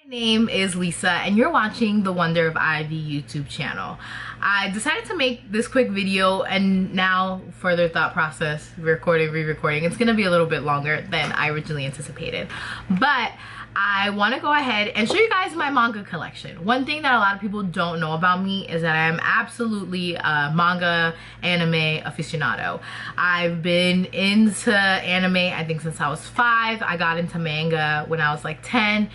My name is Lisa and you're watching the Wonder of Ivy YouTube channel. I decided to make this quick video and now further thought process, recording, re-recording. It's gonna be a little bit longer than I originally anticipated. But I want to go ahead and show you guys my manga collection. One thing that a lot of people don't know about me is that I am absolutely a manga anime aficionado. I've been into anime I think since I was 5. I got into manga when I was like 10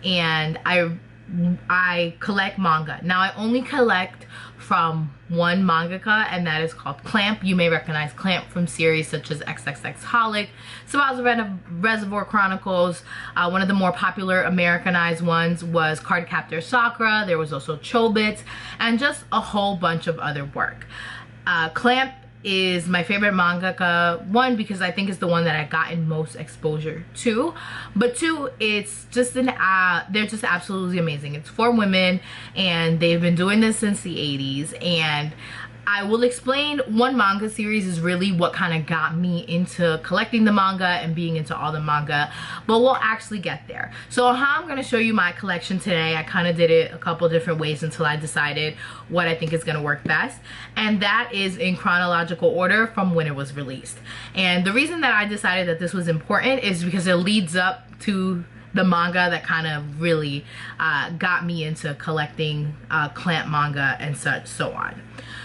and I collect manga. Now I only collect from one mangaka, and that is called Clamp. You may recognize Clamp from series such as XxXHolic, Tsubasa, Reservoir, Chronicles. One of the more popular Americanized ones was Cardcaptor Sakura. There was also Chobits, and just a whole bunch of other work. Clamp is my favorite mangaka, one because I think it's the one that I've gotten most exposure to, but two, it's just they're just absolutely amazing. It's 4 women and they've been doing this since the 80s, and I will explain one manga series is really what kind of got me into collecting the manga and being into all the manga, but we'll actually get there. So how I'm going to show you my collection today, I kind of did it a couple different ways until I decided what I think is going to work best, and that is in chronological order from when it was released. And the reason that I decided that this was important is because it leads up to the manga that kind of really got me into collecting Clamp manga and such so on.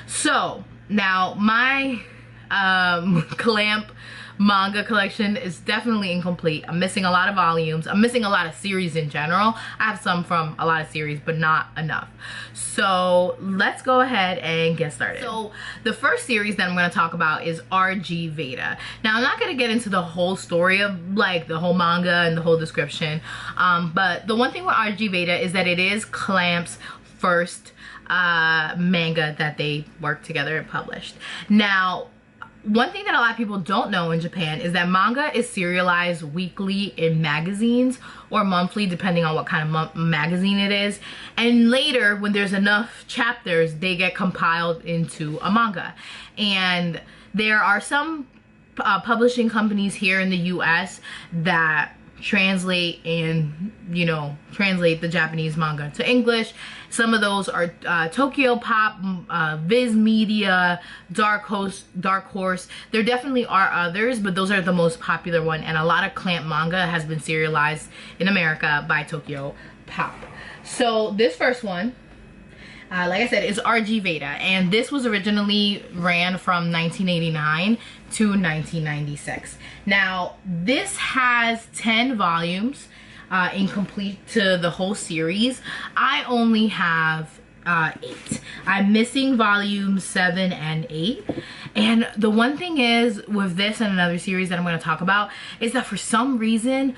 So now my Clamp manga collection is definitely incomplete. I'm missing a lot of volumes. I'm missing a lot of series in general. I have some from a lot of series, but not enough. So let's go ahead and get started. So the first series that I'm going to talk about is RG Veda. Now I'm not going to get into the whole story of like the whole manga and the whole description, but the one thing with RG Veda is that it is Clamp's first manga that they worked together and published. Now one thing that a lot of people don't know in Japan is that manga is serialized weekly in magazines or monthly depending on what kind of magazine it is, and later when there's enough chapters they get compiled into a manga. And there are some publishing companies here in the US that translate and translate the Japanese manga to English. Some of those are Tokyo Pop, Viz Media, Dark Horse. There definitely are others, but those are the most popular one, and a lot of Clamp manga has been serialized in America by Tokyo Pop. So this first one, like I said, is RG Veda, and this was originally ran from 1989 to 1996. Now this has 10 volumes, incomplete to the whole series. I only have 8. I'm missing volumes 7 and 8. And the one thing is with this and another series that I'm going to talk about is that for some reason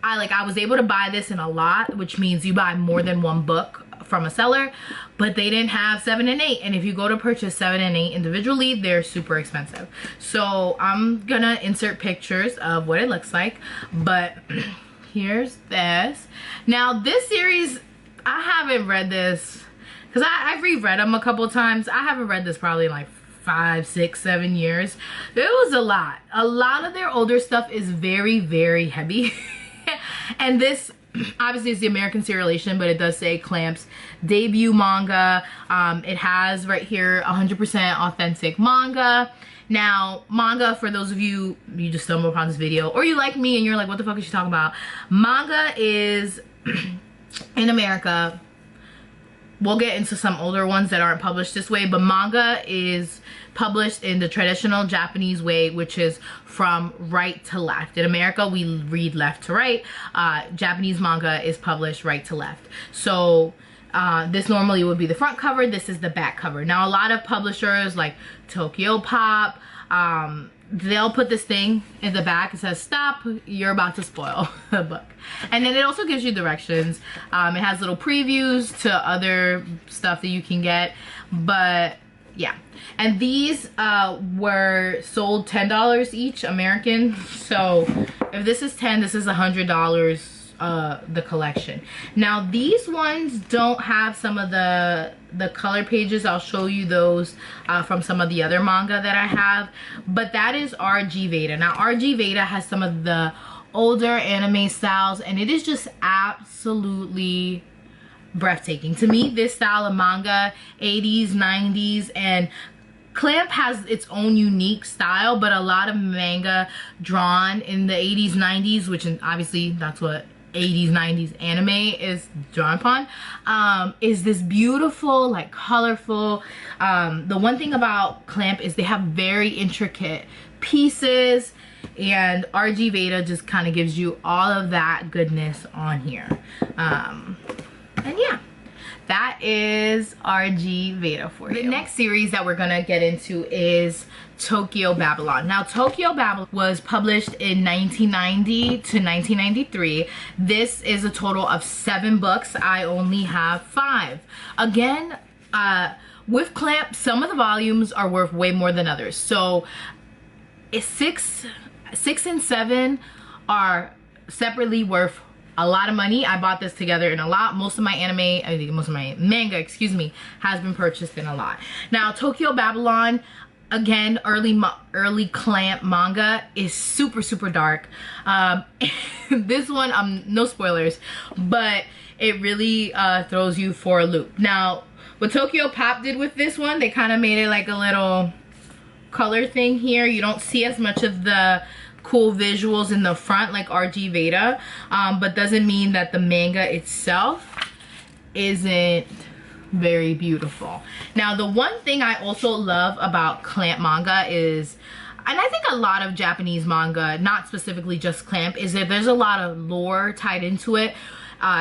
I was able to buy this in a lot, which means you buy more than one book from a seller, but they didn't have 7 and 8, and if you go to purchase 7 and 8 individually, they're super expensive. So I'm gonna insert pictures of what it looks like, but here's this. Now this series, I haven't read this because I've reread them a couple times. I haven't read this probably in like 5, 6, 7 years. It was a lot of their older stuff is very, very heavy. And this obviously is the American serialization, but it does say Clamp's debut manga. It has right here 100% authentic manga. Now manga, for those of you just stumbled upon this video, or you like me and you're like, what the fuck is she talking about? Manga is in America, we'll get into some older ones that aren't published this way, but manga is published in the traditional Japanese way, which is from right to left. In America, we read left to right. Japanese manga is published right to left. So this normally would be the front cover. This is the back cover. Now, a lot of publishers like Tokyo Pop, they'll put this thing in the back. It says, stop, you're about to spoil the book. And then it also gives you directions. It has little previews to other stuff that you can get. But yeah, and these were sold $10 each American. So if this is 10, this is $100 the collection. Now these ones don't have some of the color pages. I'll show you those from some of the other manga that I have, but that is RG Veda. Now RG Veda has some of the older anime styles, and it is just absolutely breathtaking. To me, this style of manga, 80s, 90s, and Clamp has its own unique style, but a lot of manga drawn in the 80s, 90s, which obviously that's what 80s, 90s anime is drawn upon, is this beautiful, like colorful. The one thing about Clamp is they have very intricate pieces, and RG Veda just kind of gives you all of that goodness on here. And yeah, that is RG Veda for you. The next series that we're gonna get into is Tokyo Babylon. Now, Tokyo Babylon was published in 1990 to 1993. This is a total of 7 books. I only have 5. Again, with Clamp, some of the volumes are worth way more than others. So, 6 and 7 are separately worth a lot of money. I bought this together in a lot. Most of my manga, excuse me, has been purchased in a lot. Now, Tokyo Babylon, again, early Clamp manga, is super dark. This one, no spoilers, but it really throws you for a loop. Now, what Tokyo Pop did with this one, they kind of made it like a little color thing here. You don't see as much of the cool visuals in the front like RG Veda, but doesn't mean that the manga itself isn't very beautiful. Now, the one thing I also love about Clamp manga is, and I think a lot of Japanese manga, not specifically just Clamp, is that there's a lot of lore tied into it.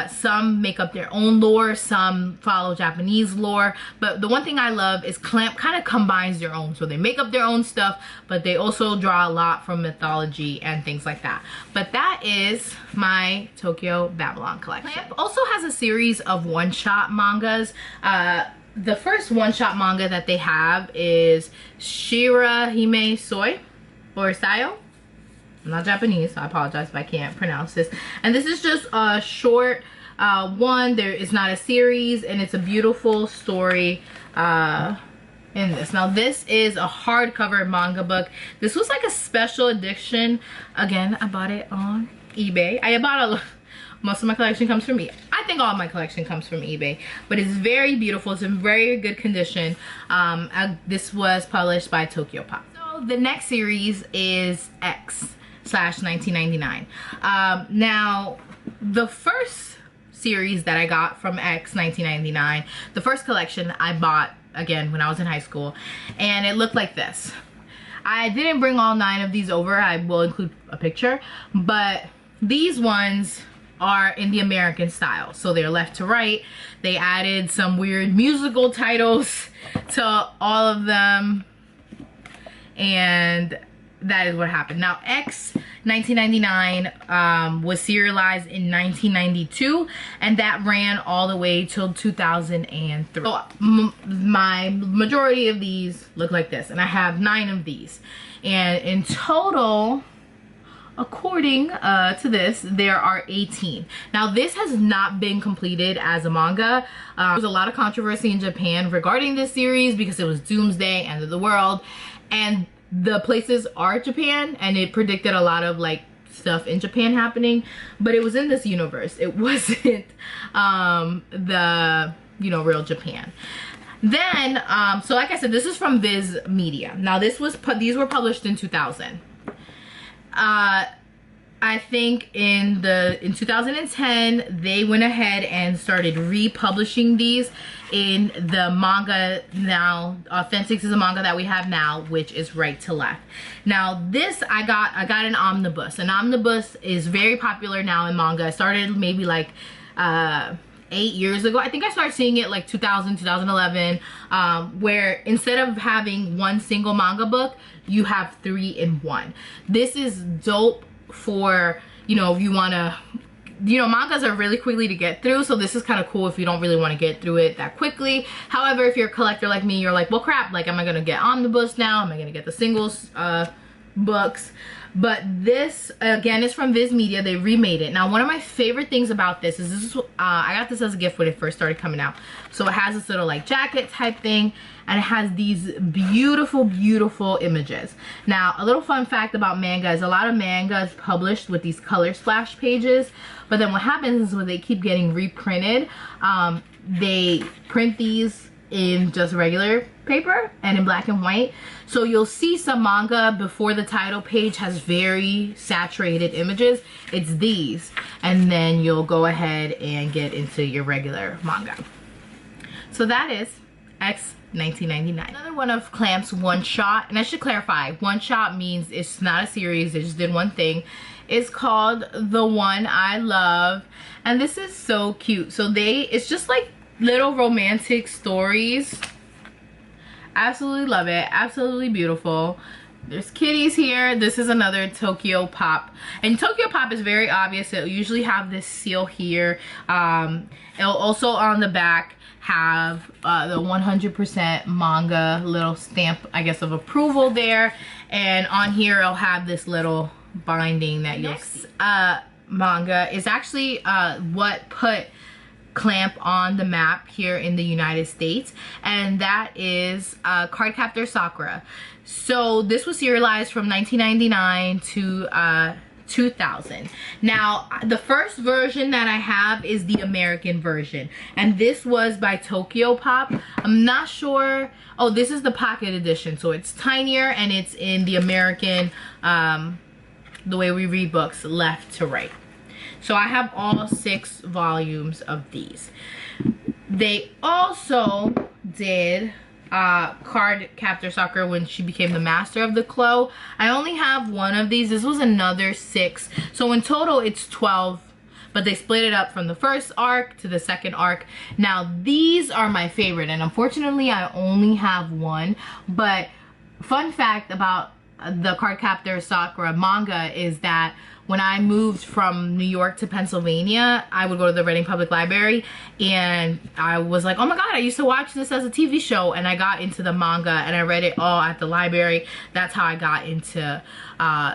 Some make up their own lore, some follow Japanese lore, but the one thing I love is Clamp kind of combines their own. So they make up their own stuff, but they also draw a lot from mythology and things like that. But that is my Tokyo Babylon collection. Clamp also has a series of one-shot mangas. The first one-shot manga that they have is Shirahime Soi, or Sayo. I'm not Japanese, so I apologize if I can't pronounce this. And this is just a short one. There is not a series, and it's a beautiful story in this. Now, this is a hardcover manga book. This was like a special edition. Again, I bought it on eBay. Most of my collection comes from eBay. I think all of my collection comes from eBay, but it's very beautiful. It's in very good condition. This was published by Tokyo Pop. So the next series is X/1999. Now, the first series that I got from X/1999, the first collection I bought, again, when I was in high school, and it looked like this. I didn't bring all 9 of these over. I will include a picture, but these ones are in the American style, so they're left to right. They added some weird musical titles to all of them, and that is what happened. Now, X/1999 was serialized in 1992, and that ran all the way till 2003. So my majority of these look like this, and I have 9 of these. And in total, according to this, there are 18. Now, this has not been completed as a manga. There's a lot of controversy in Japan regarding this series because it was Doomsday, End of the World, and the places are Japan, and it predicted a lot of like stuff in Japan happening, but it was in this universe. It wasn't the, you know, real Japan. Then so like I said, this is from Viz Media. Now, these were published in 2000. I think in 2010 they went ahead and started republishing these in the manga now. Authentics is a manga that we have now, which is Right to Left. Now, this I got an omnibus. An omnibus is very popular now in manga. It started maybe like 8 years ago. I think I started seeing it like 2000, 2011, where instead of having one single manga book, you have 3 in 1. This is dope for, you know, if you want to, you know, mangas are really quickly to get through, so this is kind of cool if you don't really want to get through it that quickly. However, if you're a collector like me, you're like, well, crap, like, am I going to get omnibus now? Am I going to get the singles books? But this again is from Viz Media. They remade it. Now one of my favorite things about this is I got this as a gift when it first started coming out. So it has this little like jacket type thing, and it has these beautiful, beautiful images. Now a little fun fact about manga is a lot of manga is published with these color splash pages, but then what happens is when they keep getting reprinted, they print these in just regular paper and in black and white. So you'll see some manga before the title page has very saturated images. It's these, and then you'll go ahead and get into your regular manga. So that is XxX. Another one of Clamp's one shot, and I should clarify, one shot means it's not a series, they just did one thing. It's called The One I Love, and this is so cute. So it's just like little romantic stories. Absolutely love it. Absolutely beautiful. There's kitties here. This is another Tokyo Pop, and Tokyo Pop is very obvious. It'll usually have this seal here. It'll also on the back have the 100% manga little stamp, I guess, of approval there, and on here it'll have this little binding that you'll see. Manga is actually what put Clamp on the map here in the United States, and that is Cardcaptor Sakura. So this was serialized from 1999 to 2000. Now the first version that I have is the American version, and this was by Tokyo Pop. I'm not sure. Oh, this is the pocket edition, so it's tinier and it's in the American, the way we read books, left to right. So I have all 6 volumes of these. They also did Cardcaptor Sakura when she became the master of the Clo. I only have 1 of these. This was another 6. So in total it's 12, but they split it up from the first arc to the second arc. Now these are my favorite, and unfortunately I only have 1. But fun fact about the Cardcaptor Sakura manga is that when I moved from New York to Pennsylvania, I would go to the Reading Public Library, and I was like, oh my god, I used to watch this as a TV show, and I got into the manga and I read it all at the library. That's how I got into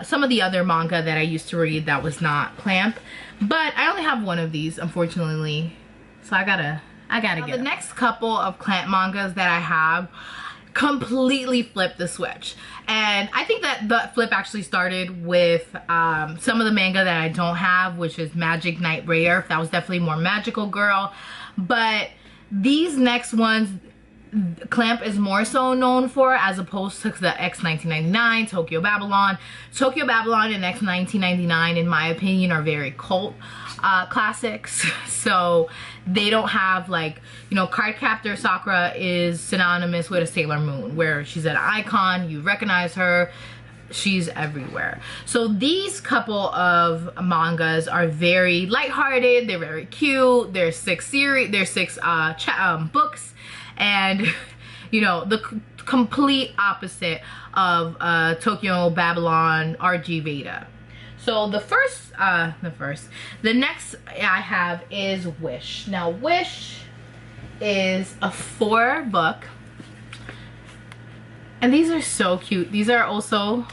some of the other manga that I used to read that was not Clamp. But I only have 1 of these, unfortunately, so I gotta get it. The next couple of Clamp mangas that I have completely flipped the switch, and I think that the flip actually started with some of the manga that I don't have, which is Magic Knight Rare. That was definitely more magical girl, but these next ones Clamp is more so known for, as opposed to the X1999, Tokyo Babylon. Tokyo Babylon and X1999 in my opinion are very cult classics, so they don't have, like, you know, Cardcaptor Sakura is synonymous with a Sailor Moon, where she's an icon, you recognize her, she's everywhere. So these couple of mangas are very lighthearted, they're very cute, there's 6 series, there's 6 books, and you know, the complete opposite of Tokyo Babylon RG Veda. So the next I have is Wish. Now Wish is a 4-book, and these are so cute. These are also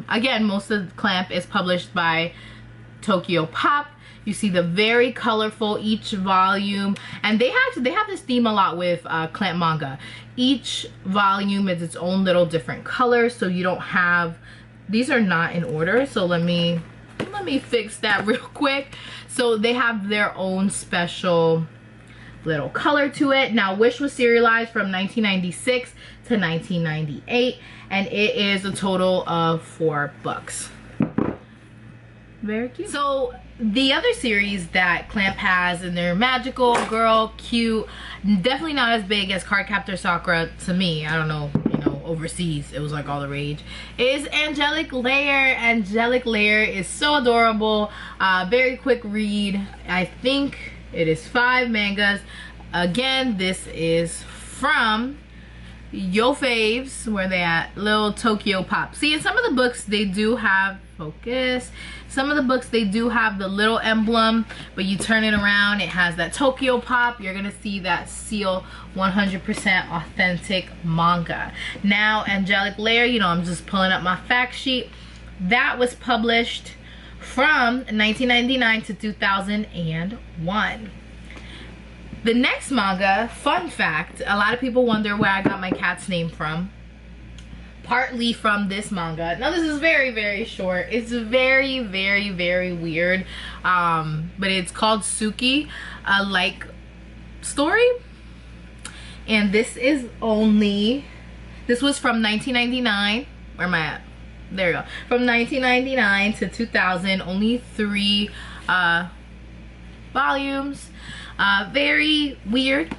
again, most of Clamp is published by Tokyo Pop. You see the very colorful each volume, and they have this theme a lot with Clamp manga. Each volume is its own little different color, so you don't have, these are not in order, so let me fix that real quick. So they have their own special little color to it. Now Wish was serialized from 1996 to 1998, and it is a total of 4 books. Very cute. So the other series that Clamp has, and they're magical, girl, cute, definitely not as big as Cardcaptor Sakura to me. I don't know, you know, overseas it was like all the rage, is Angelic Layer. Angelic Layer is so adorable, very quick read. I think it is 5 mangas. Again, this is from Yo Faves, where they at, Little Tokyo Pop. See, in some of the books they do have, focus, some of the books they do have the little emblem, but you turn it around, it has that Tokyo Pop. You're gonna see that seal 100% authentic manga. Now Angelic Layer, you know, I'm just pulling up my fact sheet. that was published from 1999 to 2001. The next manga, fun fact, a lot of people wonder where I got my cat's name from. Partly from this manga. Now this is very, very short. It's very, very, very weird. But it's called Suki, a like story. And this was from 1999. Where am I at? There we go. From 1999 to 2000, only 3 volumes. Very weird.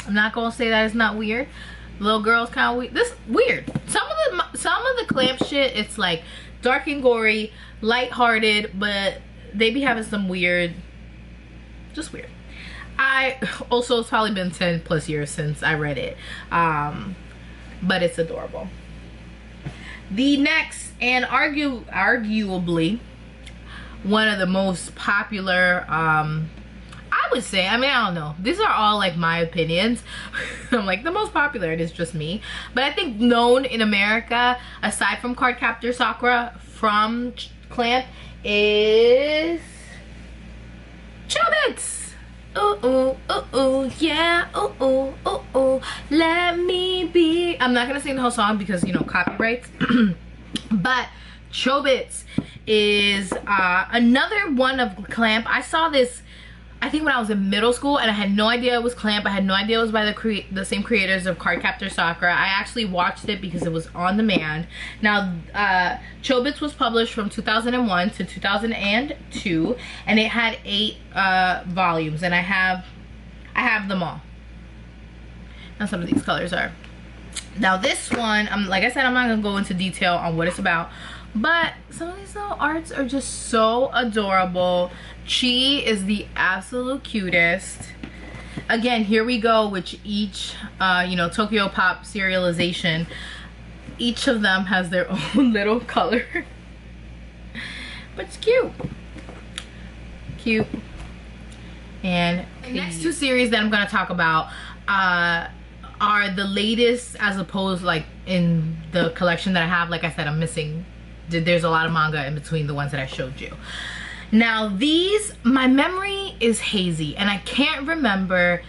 I'm not gonna say that it's not weird. Little girl's kind of weird. This weird. Some of the clamp shit, it's like dark and gory, lighthearted, but they be having some weird, just weird. Also, it's probably been 10 plus years since I read it, but it's adorable. The next, and arguably one of the most popular, I would say, I mean, I don't know, these are all like my opinions. I'm like, the most popular, it is just me, but I think known in America, aside from Cardcaptor Sakura from Clamp, is Chobits. Ooh, ooh, ooh, ooh, yeah, ooh, ooh, ooh, ooh, let me be. I'm not gonna sing the whole song because, you know, copyrights. But Chobits is another one of Clamp. I saw this, I think, when I was in middle school, and I had no idea it was Clamp. I had no idea it was by the same creators of Cardcaptor Sakura. I actually watched it because it was on demand. Now, Chobits was published from 2001 to 2002, and it had 8 volumes, and I have them all. Now, some of these colors are. Now, this one, like I said, I'm not gonna go into detail on what it's about, but some of these little arts are just so adorable. Chi is the absolute cutest. Again, here we go with each, you know, Tokyo Pop serialization. Each of them has their own little color. But it's cute. Cute. And the next 2 series that I'm going to talk about are the latest, as opposed, like, in the collection that I have. Like I said, I'm missing, there's a lot of manga in between the ones that I showed you. Now these, my memory is hazy and I can't remember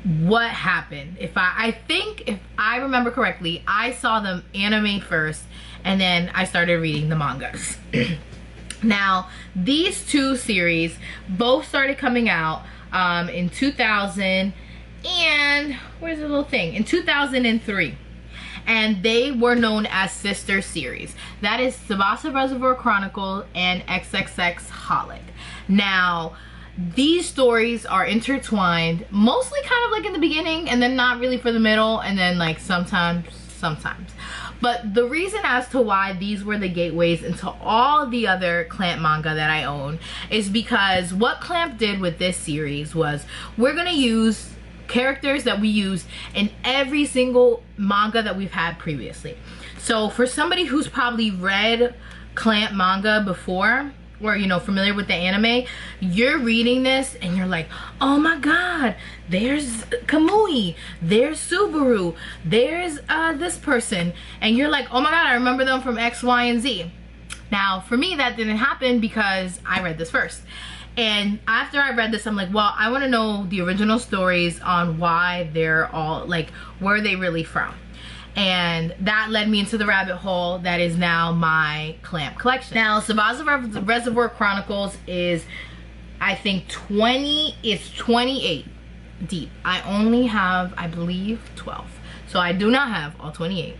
what happened. I think if I remember correctly, I saw them anime first and then I started reading the mangas. Now these 2 series both started coming out in 2000 and, where's the little thing? In 2003. And they were known as sister series. That is Tsubasa Reservoir Chronicles and XxXHolic. Now, these stories are intertwined, mostly kind of like in the beginning, and then not really for the middle, and then like sometimes. But the reason as to why these were the gateways into all the other Clamp manga that I own is because what Clamp did with this series was, we're gonna use characters that we use in every single manga that we've had previously. So for somebody who's probably read Clamp manga before, or, you know, familiar with the anime, you're reading this and you're like, oh my god, there's Kamui, there's Subaru, there's this person, and you're like, oh my god, I remember them from X, Y, and Z. Now for me that didn't happen because I read this first. And after I read this, I'm like, well, I want to know the original stories on why they're all, like, where are they really from? And that led me into the rabbit hole that is now my Clamp collection. Now, Tsubasa Reservoir Chronicles is, I think, 28 deep. I only have, I believe, 12. So I do not have all 28.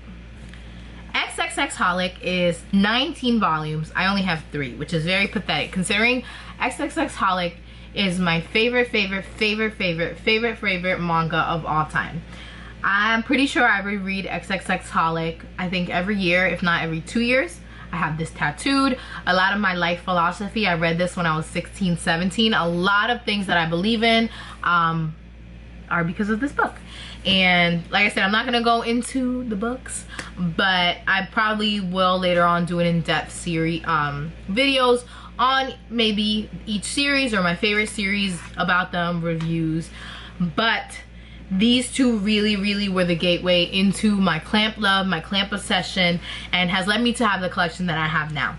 XxXHolic is 19 volumes. I only have 3, which is very pathetic considering XxXHolic is my favorite manga of all time. I'm pretty sure I reread XxXHolic, I think every year, if not every 2 years. I have this tattooed. A lot of my life philosophy, I read this when I was 16, 17. A lot of things that I believe in are because of this book. And like I said, I'm not gonna go into the books, but I probably will later on do an in-depth series videos on maybe each series or my favorite series about them, reviews. But these two really were the gateway into my clamp love, my clamp obsession, and has led me to have the collection that I have now.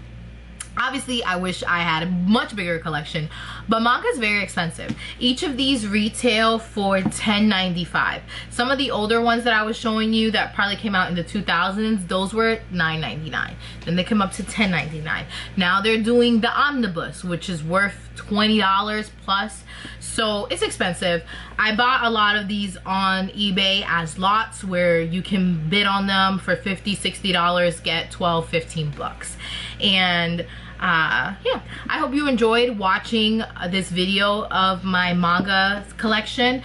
Obviously, I wish I had a much bigger collection, but manga is very expensive. Each of these retail for $10.95. Some of the older ones that I was showing you that probably came out in the 2000s, those were $9.99. Then they come up to $10.99. Now they're doing the omnibus, which is worth $20 plus. So it's expensive. I bought a lot of these on eBay as lots where you can bid on them for $50, $60, get 12, 15 bucks. And yeah, I hope you enjoyed watching this video of my manga collection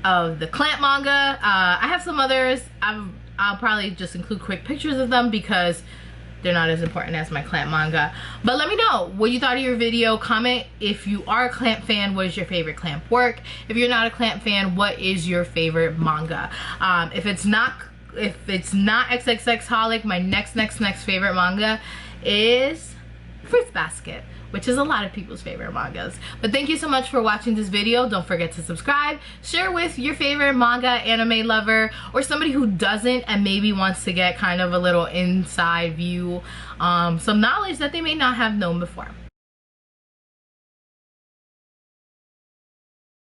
of the clamp manga. I have some others. I'll probably just include quick pictures of them because they're not as important as my clamp manga. But let me know what you thought of your video. Comment if you are a clamp fan, what is your favorite clamp work? If you're not a clamp fan, what is your favorite manga? If it's not XxXHolic, my next favorite manga is Fruits Basket, which is a lot of people's favorite mangas. But thank you so much for watching this video. Don't forget to subscribe, share with your favorite manga anime lover, or somebody who doesn't and maybe wants to get kind of a little inside view, some knowledge that they may not have known before.